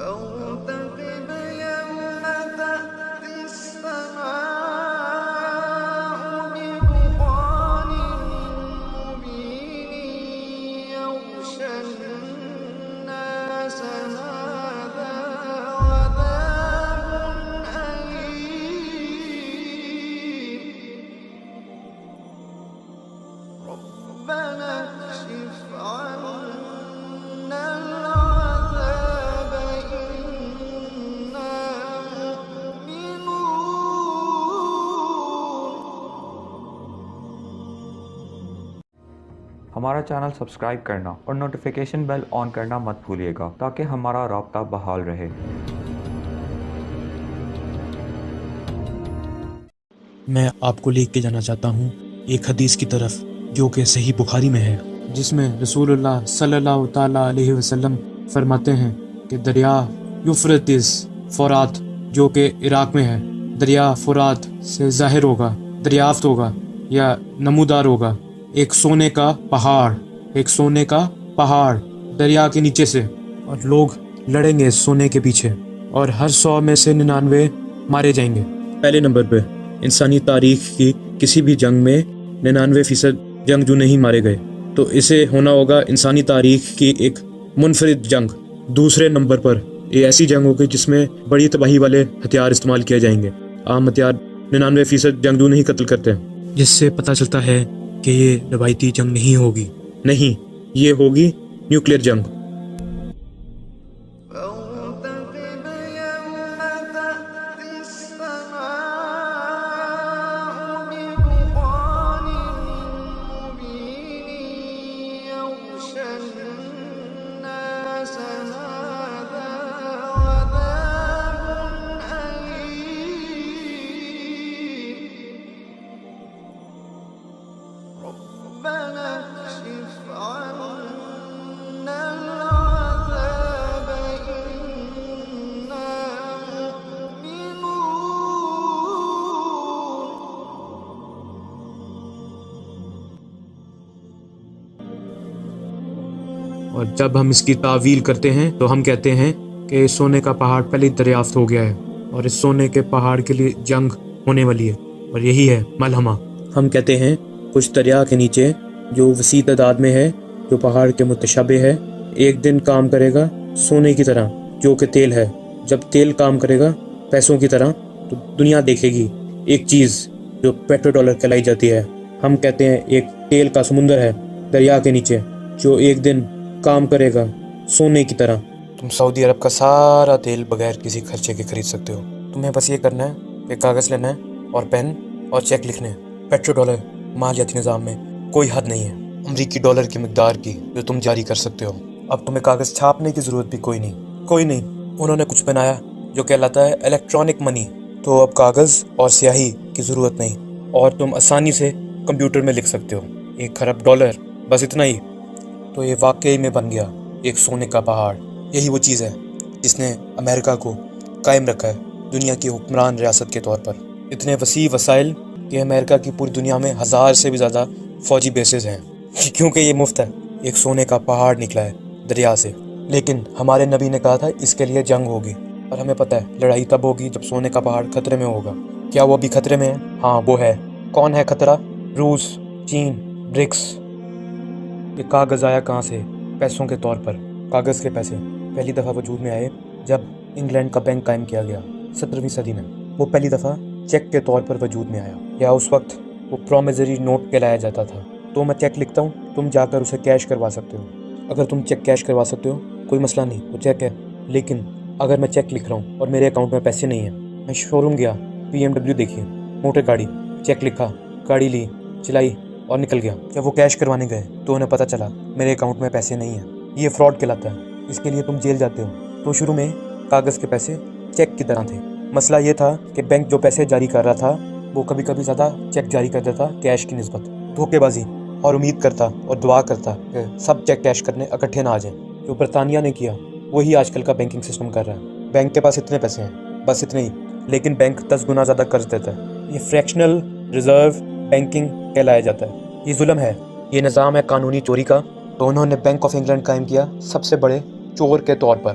فارتقب يوم تأتي السماء بدخان مبين يغشى الناس هذا عذاب أليم ربنا اكشف عنا العذاب إنا مؤمنون۔ ہمارا چینل سبسکرائب کرنا اور نوٹیفیکیشن بیل آن کرنا مت بھولیے گا تاکہ ہمارا رابطہ بحال رہے۔ میں آپ کو لے کے جانا چاہتا ہوں ایک حدیث کی طرف جو کہ صحیح بخاری میں ہے، جس میں رسول اللہ صلی اللہ تعالیٰ علیہ وسلم فرماتے ہیں کہ دریا یوفرٹس فرات جو کہ عراق میں ہے، دریا فرات سے ظاہر ہوگا، دریافت ہوگا یا نمودار ہوگا ایک سونے کا پہاڑ دریا کے نیچے سے، اور لوگ لڑیں گے سونے کے پیچھے اور ہر 100 میں سے 99 مارے جائیں گے۔ پہلے نمبر پہ انسانی تاریخ کی کسی بھی جنگ میں 99% جنگجو نہیں مارے گئے، تو اسے ہونا ہوگا انسانی تاریخ کی ایک منفرد جنگ۔ دوسرے نمبر پر یہ ایسی جنگ ہوگی جس میں بڑی تباہی والے ہتھیار استعمال کیے جائیں گے۔ عام ہتھیار 99% جنگجو نہیں قتل کرتے، جس سے پتہ چلتا ہے کہ یہ روایتی جنگ نہیں ہوگی، نہیں، یہ ہوگی نیوکلیر جنگ۔ فارتقب يوم تأتي السماء بدخان مبين يغشى الناس هذا عذاب أليم ربنا اكشف عنا العذاب إنا مؤمنون۔ اور جب ہم اس کی تعویل کرتے ہیں تو ہم کہتے ہیں کہ سونے کا پہاڑ پہلے ہی دریافت ہو گیا ہے اور اس سونے کے پہاڑ کے لیے جنگ ہونے والی ہے، اور یہی ہے ملحمہ۔ ہم کہتے ہیں کچھ دریا کے نیچے جو وسیع تعداد میں ہے، جو پہاڑ کے متشابہ ہے، ایک دن کام کرے گا سونے کی طرح جو کہ تیل ہے۔ جب تیل کام کرے گا پیسوں کی طرح تو دنیا دیکھے گی ایک چیز جو پیٹرو ڈالر کہلائی جاتی ہے۔ ہم کہتے ہیں ایک تیل کا سمندر ہے دریا کے نیچے جو ایک دن کام کرے گا سونے کی طرح۔ تم سعودی عرب کا سارا تیل بغیر کسی خرچے کے خرید سکتے ہو۔ تمہیں بس یہ کرنا ہے کہ کاغذ لینا ہے اور پین اور چیک لکھنے ہیں۔ پیٹرو ڈالر مالیاتی نظام میں کوئی حد نہیں ہے امریکی ڈالر کی مقدار کی جو تم جاری کر سکتے ہو۔ اب تمہیں کاغذ چھاپنے کی ضرورت بھی کوئی نہیں۔ انہوں نے کچھ بنایا جو کہلاتا ہے الیکٹرانک منی، تو اب کاغذ اور سیاہی کی ضرورت نہیں، اور تم آسانی سے کمپیوٹر میں لکھ سکتے ہو 1 خراب ڈالر، بس اتنا ہی۔ تو یہ واقعی میں بن گیا ایک سونے کا پہاڑ۔ یہی وہ چیز ہے جس نے امریکہ کو قائم رکھا ہے دنیا کی حکمران ریاست کے طور پر۔ اتنے وسیع وسائل کہ امریکہ کی پوری دنیا میں 1000 سے بھی زیادہ فوجی بیسز ہیں، کیونکہ یہ مفت ہے۔ ایک سونے کا پہاڑ نکلا ہے دریا سے، لیکن ہمارے نبی نے کہا تھا اس کے لیے جنگ ہوگی، اور ہمیں پتہ ہے لڑائی تب ہوگی جب سونے کا پہاڑ خطرے میں ہوگا۔ کیا وہ ابھی خطرے میں ہے؟ ہاں وہ ہے۔ کون ہے خطرہ؟ روس، چین، برکس۔ یہ کاغذ آیا کہاں سے؟ پیسوں کے طور پر۔ کاغذ کے پیسے پہلی دفعہ وجود میں آئے جب انگلینڈ کا بینک قائم کیا گیا 17ویں صدی میں۔ وہ پہلی دفعہ چیک کے طور پر وجود میں آیا، یا اس وقت وہ پرومیزری نوٹ کہلایا جاتا تھا۔ تو میں چیک لکھتا ہوں، تم جا کر اسے کیش کروا سکتے ہو۔ اگر تم چیک کیش کروا سکتے ہو کوئی مسئلہ نہیں، وہ چیک ہے۔ لیکن اگر میں چیک لکھ رہا ہوں اور میرے اکاؤنٹ میں پیسے نہیں ہیں، میں شو روم گیا، BMW دیکھی، موٹر گاڑی، چیک لکھا، گاڑی لی، چلائی اور نکل گیا۔ جب وہ کیش کروانے گئے تو انہیں پتہ چلا میرے اکاؤنٹ میں پیسے نہیں ہیں۔ یہ فراڈ کہلاتا ہے، اس کے لیے تم جیل جاتے ہو۔ تو شروع میں کاغذ کے پیسے چیک کی طرح تھے۔ مسئلہ یہ تھا کہ بینک جو پیسے جاری کر رہا تھا وہ کبھی کبھی زیادہ چیک جاری کر دیتا کیش کی نسبت، دھوکے بازی، اور امید کرتا اور دعا کرتا کہ سب چیک کیش کرنے اکٹھے نہ آ جائیں۔ جو برطانیہ نے کیا وہی آج کل کا بینکنگ سسٹم کر رہا ہے۔ بینک کے پاس اتنے پیسے ہیں، بس اتنے ہی، لیکن بینک 10 گنا زیادہ قرض دیتا ہے۔ یہ فریکشنل ریزرو بینکنگ کہلایا جاتا ہے۔ یہ ظلم ہے، یہ نظام ہے قانونی چوری کا۔ تو انہوں نے بینک آف انگلینڈ قائم کیا سب سے بڑے چور کے طور پر،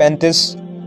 35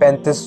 35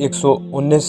119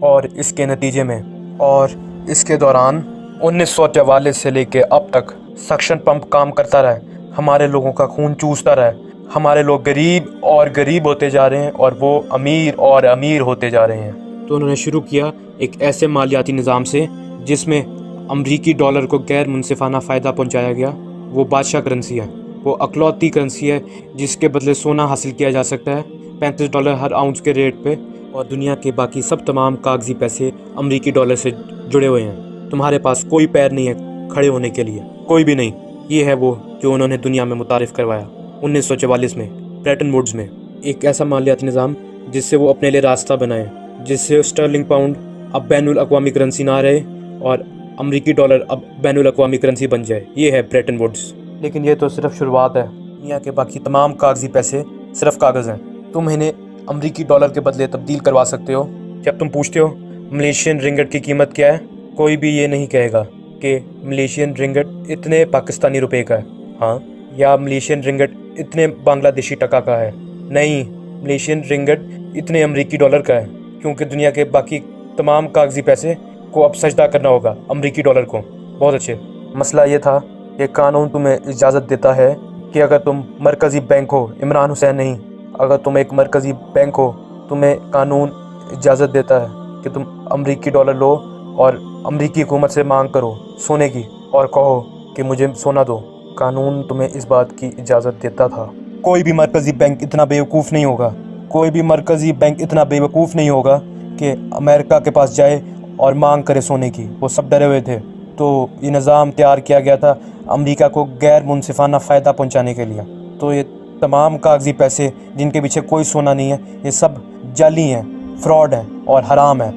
اور اس کے نتیجے میں اور اس کے دوران 1944 سے لے کے اب تک سکشن پمپ کام کرتا رہا ہے، ہمارے لوگوں کا خون چوستا رہا ہے، ہمارے لوگ غریب اور غریب ہوتے جا رہے ہیں اور وہ امیر اور امیر ہوتے جا رہے ہیں۔ تو انہوں نے شروع کیا ایک ایسے مالیاتی نظام سے جس میں امریکی ڈالر کو غیر منصفانہ فائدہ پہنچایا گیا۔ وہ بادشاہ کرنسی ہے، وہ اکلوتی کرنسی ہے جس کے بدلے سونا حاصل کیا جا سکتا ہے $35 ہر آؤنس کے ریٹ پہ، اور دنیا کے باقی سب تمام کاغذی پیسے امریکی ڈالر سے جڑے ہوئے ہیں۔ تمہارے پاس کوئی پیر نہیں ہے کھڑے ہونے کے لیے، کوئی بھی نہیں۔ یہ ہے وہ جو انہوں نے دنیا میں متعارف کروایا 1944 میں بریٹن ووڈز میں، ایک ایسا مالیاتی نظام جس سے وہ اپنے لیے راستہ بنائے، جس سے اسٹرلنگ پاؤنڈ اب بین الاقوامی کرنسی نہ رہے اور امریکی ڈالر اب بین الاقوامی کرنسی بن جائے۔ یہ ہے بریٹن ووڈز۔ لیکن یہ تو صرف شروعات ہے، دنیا کے باقی تمام کاغذی پیسے صرف کاغذ ہیں، تم انہیں امریکی ڈالر کے بدلے تبدیل کروا سکتے ہو۔ جب تم پوچھتے ہو ملیشین رنگٹ کی قیمت کیا ہے، کوئی بھی یہ نہیں کہے گا کہ ملیشین رنگٹ اتنے پاکستانی روپے کا ہے، ہاں، یا ملیشین رنگٹ اتنے بنگلہ دیشی ٹکا کا ہے، نہیں، ملیشین رنگٹ اتنے امریکی ڈالر کا ہے، کیونکہ دنیا کے باقی تمام کاغذی پیسے کو اب سجدہ کرنا ہوگا امریکی ڈالر کو۔ بہت اچھے۔ مسئلہ یہ تھا کہ قانون تمہیں اجازت دیتا ہے کہ اگر تم مرکزی بینک ہو، عمران حسین نہیں، اگر تم ایک مرکزی بینک ہو، تمہیں قانون اجازت دیتا ہے کہ تم امریکی ڈالر لو اور امریکی حکومت سے مانگ کرو سونے کی اور کہو کہ مجھے سونا دو۔ قانون تمہیں اس بات کی اجازت دیتا تھا۔ کوئی بھی مرکزی بینک اتنا بیوقوف نہیں ہوگا، کوئی بھی مرکزی بینک اتنا بیوقوف نہیں ہوگا کہ امریکہ کے پاس جائے اور مانگ کرے سونے کی۔ وہ سب ڈرے ہوئے تھے۔ تو یہ نظام تیار کیا گیا تھا امریکہ کو غیر منصفانہ فائدہ پہنچانے کے لیے۔ تو یہ تمام کاغذی پیسے جن کے پیچھے کوئی سونا نہیں ہے، یہ سب جعلی ہیں، فراڈ ہیں اور حرام ہیں،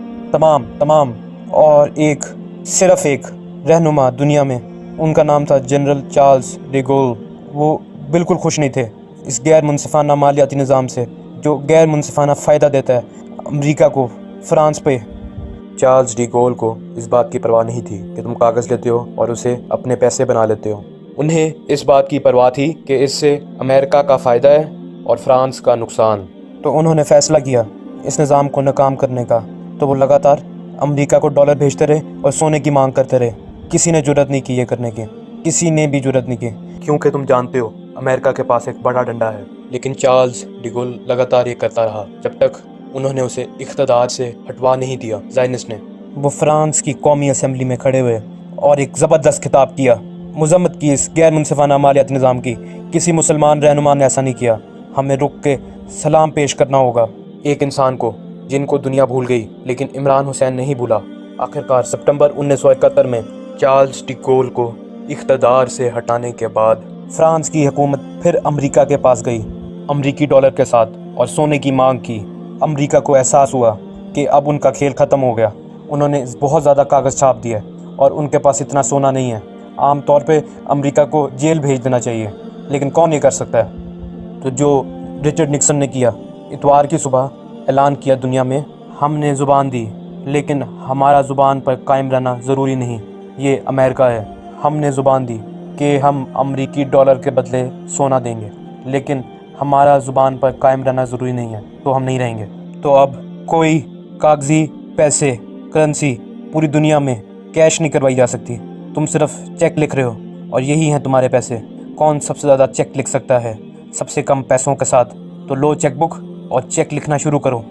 تمام۔ اور صرف ایک رہنما دنیا میں، ان کا نام تھا جنرل چارلز ڈی گول۔ وہ بالکل خوش نہیں تھے اس غیر منصفانہ مالیاتی نظام سے جو غیر منصفانہ فائدہ دیتا ہے امریکہ کو، فرانس پہ۔ چارلز ڈی گول کو اس بات کی پرواہ نہیں تھی کہ تم کاغذ لیتے ہو اور اسے اپنے پیسے بنا لیتے ہو۔ انہیں اس بات کی پرواہ تھی کہ اس سے امریکہ کا فائدہ ہے اور فرانس کا نقصان۔ تو انہوں نے فیصلہ کیا اس نظام کو ناکام کرنے کا۔ تو وہ لگاتار امریکہ کو ڈالر بھیجتے رہے اور سونے کی مانگ کرتے رہے۔ کسی نے جرت نہیں کی یہ کرنے کی، کسی نے بھی جرت نہیں کی، کیونکہ تم جانتے ہو امریکہ کے پاس ایک بڑا ڈنڈا ہے۔ لیکن چارلز ڈی گول لگاتار یہ کرتا رہا جب تک انہوں نے اسے اقتدار سے ہٹوا نہیں دیا زائنسٹ نے۔ وہ فرانس کی قومی اسمبلی میں کھڑے ہوئے اور ایک زبردست خطاب کیا، مذمت کی اس غیر منصفانہ مالیاتی نظام کی۔ کسی مسلمان رہنما نے ایسا نہیں کیا۔ ہمیں رک کے سلام پیش کرنا ہوگا ایک انسان کو جن کو دنیا بھول گئی لیکن عمران حسین نہیں بھولا۔ آخرکار ستمبر 1971 میں چارلز ڈی گول کو اقتدار سے ہٹانے کے بعد فرانس کی حکومت پھر امریکہ کے پاس گئی امریکی ڈالر کے ساتھ اور سونے کی مانگ کی۔ امریکہ کو احساس ہوا کہ اب ان کا کھیل ختم ہو گیا۔ انہوں نے بہت زیادہ کاغذ چھاپ دیا اور ان کے پاس اتنا سونا نہیں ہے۔ عام طور پہ امریکہ کو جیل بھیج دینا چاہیے، لیکن کون یہ کر سکتا ہے؟ تو جو رچرڈ نکسن نے کیا، اتوار کی صبح اعلان کیا دنیا میں، ہم نے زبان دی لیکن ہمارا زبان پر قائم رہنا ضروری نہیں، یہ امریکہ ہے۔ ہم نے زبان دی کہ ہم امریکی ڈالر کے بدلے سونا دیں گے، لیکن ہمارا زبان پر قائم رہنا ضروری نہیں ہے، تو ہم نہیں رہیں گے۔ تو اب کوئی کاغذی پیسے، کرنسی پوری دنیا میں کیش نہیں کروائی جا سکتی۔ تم صرف چیک لکھ رہے ہو اور یہی ہیں تمہارے پیسے۔ کون سب سے زیادہ چیک لکھ سکتا ہے سب سے کم پیسوں کے ساتھ؟ تو لو چیک بک اور چیک لکھنا شروع کرو۔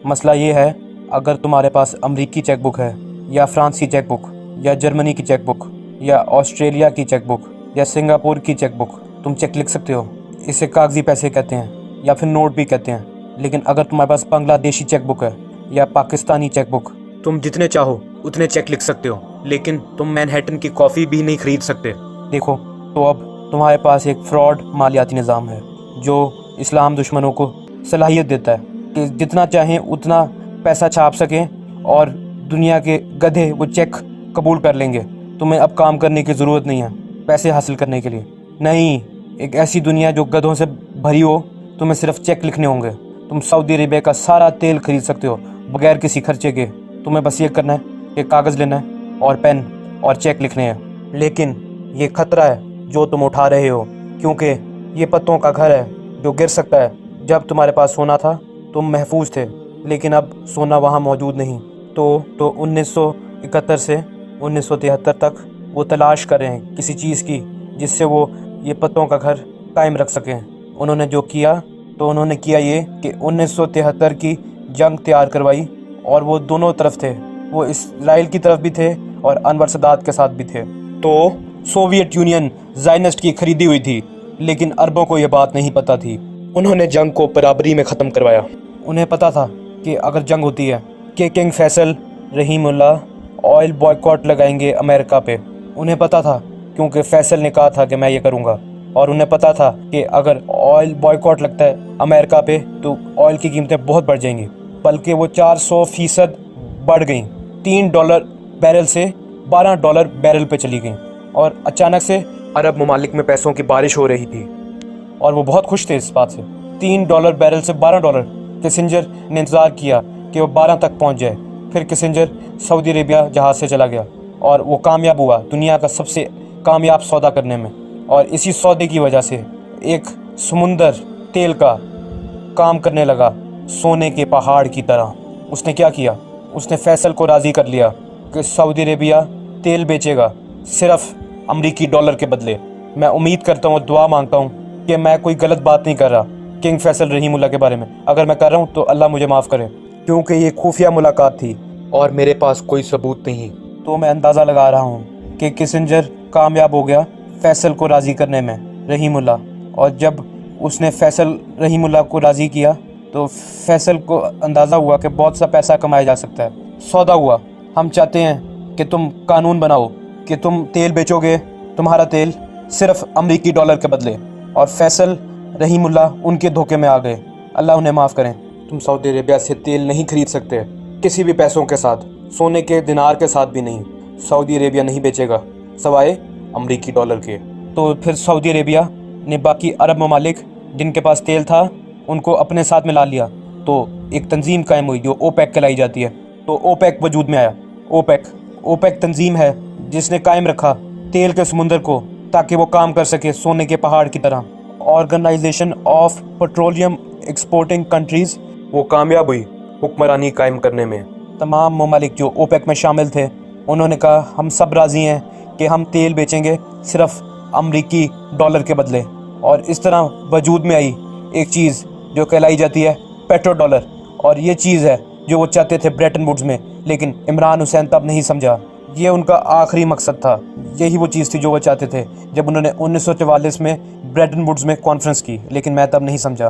مسئلہ یہ ہے، اگر تمہارے پاس امریکی چیک بک ہے یا فرانس کی چیک بک یا جرمنی کی چیک بک یا آسٹریلیا کی چیک بک یا سنگاپور کی چیک بک، تم چیک لکھ سکتے ہو۔ اسے کاغذی پیسے کہتے ہیں یا پھر نوٹ بھی کہتے ہیں۔ لیکن اگر تمہارے پاس بنگلہ دیشی چیک بک ہے یا پاکستانی چیک بک، تم جتنے چاہو اتنے چیک لکھ سکتے ہو، لیکن تم مینہٹن کی کافی بھی نہیں خرید سکتے۔ دیکھو، تو اب تمہارے پاس ایک فراڈ مالیاتی نظام ہے جو اسلام دشمنوں کو صلاحیت دیتا ہے کہ جتنا چاہیں اتنا پیسہ چھاپ سکیں اور دنیا کے گدھے وہ چیک قبول کر لیں گے۔ تمہیں اب کام کرنے کی ضرورت نہیں ہے پیسے حاصل کرنے کے لیے، نہیں، ایک ایسی دنیا جو گدھوں سے بھری ہو، تمہیں صرف چیک لکھنے ہوں گے۔ تم سعودی عربیہ کا سارا تیل خرید سکتے ہو بغیر کسی خرچے کے۔ تمہیں بس یہ کرنا ہے کہ کاغذ لینا ہے اور پین اور چیک لکھنے ہیں۔ لیکن یہ خطرہ ہے جو تم اٹھا رہے ہو، کیونکہ یہ پتوں کا گھر ہے جو گر سکتا ہے۔ جب تمہارے پاس سونا تھا تم محفوظ تھے، لیکن اب سونا وہاں موجود نہیں، تو 1971 سے 1973 تک وہ تلاش کر رہے ہیں کسی چیز کی جس سے وہ یہ پتوں کا گھر قائم رکھ سکیں۔ انہوں نے جو کیا تو انہوں نے کیا یہ کہ 1973 کی جنگ تیار کروائی، اور وہ دونوں طرف تھے، وہ اسرائیل کی طرف بھی تھے اور انور سادات کے ساتھ بھی تھے۔ تو سوویت یونین زائنسٹ کی خریدی ہوئی تھی، لیکن عربوں کو یہ بات نہیں پتہ تھی۔ انہوں نے جنگ کو برابری میں ختم کروایا۔ انہیں پتہ تھا کہ اگر جنگ ہوتی ہے کہ کنگ فیصل رحیم اللہ آئل بوائیکاٹ لگائیں گے امریکہ پہ۔ انہیں پتہ تھا کیونکہ فیصل نے کہا تھا کہ میں یہ کروں گا، اور انہیں پتہ تھا کہ اگر آئل بوائیکاٹ لگتا ہے امریکہ پہ تو آئل کی قیمتیں بہت بڑھ جائیں گی، بلکہ وہ 400% بڑھ گئیں، $3 بیرل سے $12 بیرل پہ چلی گئیں، اور اچانک سے عرب ممالک میں پیسوں کی بارش ہو رہی تھی، اور وہ بہت خوش تھے اس بات سے۔ $3 بیرل سے $12۔ کسنجر نے انتظار کیا کہ وہ 12 تک پہنچ جائے، پھر کسنجر سعودی عربیہ جہاز سے چلا گیا، اور وہ کامیاب ہوا دنیا کا سب سے کامیاب سودا کرنے میں، اور اسی سودے کی وجہ سے ایک سمندر تیل کا کام کرنے لگا سونے کے پہاڑ کی طرح۔ اس نے کیا کیا؟ اس نے فیصل کو راضی کر لیا کہ سعودی عربیہ تیل بیچے گا صرف امریکی ڈالر کے بدلے۔ میں امید کرتا ہوں، دعا مانگتا ہوں کہ میں کوئی غلط بات نہیں کر رہا کنگ فیصل رحیم اللہ کے بارے میں۔ اگر میں کر رہا ہوں تو اللہ مجھے معاف کرے، کیونکہ یہ خفیہ ملاقات تھی اور میرے پاس کوئی ثبوت نہیں۔ تو میں اندازہ لگا رہا ہوں کہ کسنجر کامیاب ہو گیا فیصل کو راضی کرنے میں رحیم اللہ، اور جب اس نے فیصل رحیم اللہ کو راضی کیا تو فیصل کو اندازہ ہوا کہ بہت سا پیسہ کمایا جا سکتا ہے۔ سودا ہوا، ہم چاہتے ہیں کہ تم قانون بناؤ کہ تم تیل بیچو گے، تمہارا تیل صرف امریکی ڈالر کے بدلے، اور فیصل رحیم اللہ ان کے دھوکے میں آ گئے، اللہ انہیں معاف کریں۔ تم سعودی عربیہ سے تیل نہیں خرید سکتے کسی بھی پیسوں کے ساتھ، سونے کے دینار کے ساتھ بھی نہیں۔ سعودی عربیہ نہیں بیچے گا سوائے امریکی ڈالر کے۔ تو پھر سعودی عربیہ نے باقی عرب ممالک جن کے پاس تیل تھا ان کو اپنے ساتھ ملا لیا، تو ایک تنظیم قائم ہوئی جو اوپیک کہلائی جاتی ہے۔ تو اوپیک وجود میں آیا۔ اوپیک تنظیم ہے جس نے قائم رکھا تیل کے سمندر کو تاکہ وہ کام کر سکے سونے کے پہاڑ کی طرح۔ Organisation of petroleum exporting countries, وہ کامیاب ہوئی حکمرانی قائم کرنے میں۔ تمام ممالک جو اوپیک میں شامل تھے انہوں نے کہا ہم سب راضی ہیں کہ ہم تیل بیچیں گے صرف امریکی ڈالر کے بدلے، اور اس طرح وجود میں آئی ایک چیز جو کہلائی جاتی ہے پیٹرو ڈالر، اور یہ چیز ہے جو وہ چاہتے تھے بریٹن ووڈز میں، لیکن عمران حسین تب نہیں سمجھا۔ یہ ان کا آخری مقصد تھا، یہی وہ چیز تھی جو وہ چاہتے تھے جب انہوں نے 1944 میں بریٹن ووڈز میں کانفرنس کی، لیکن میں تب نہیں سمجھا۔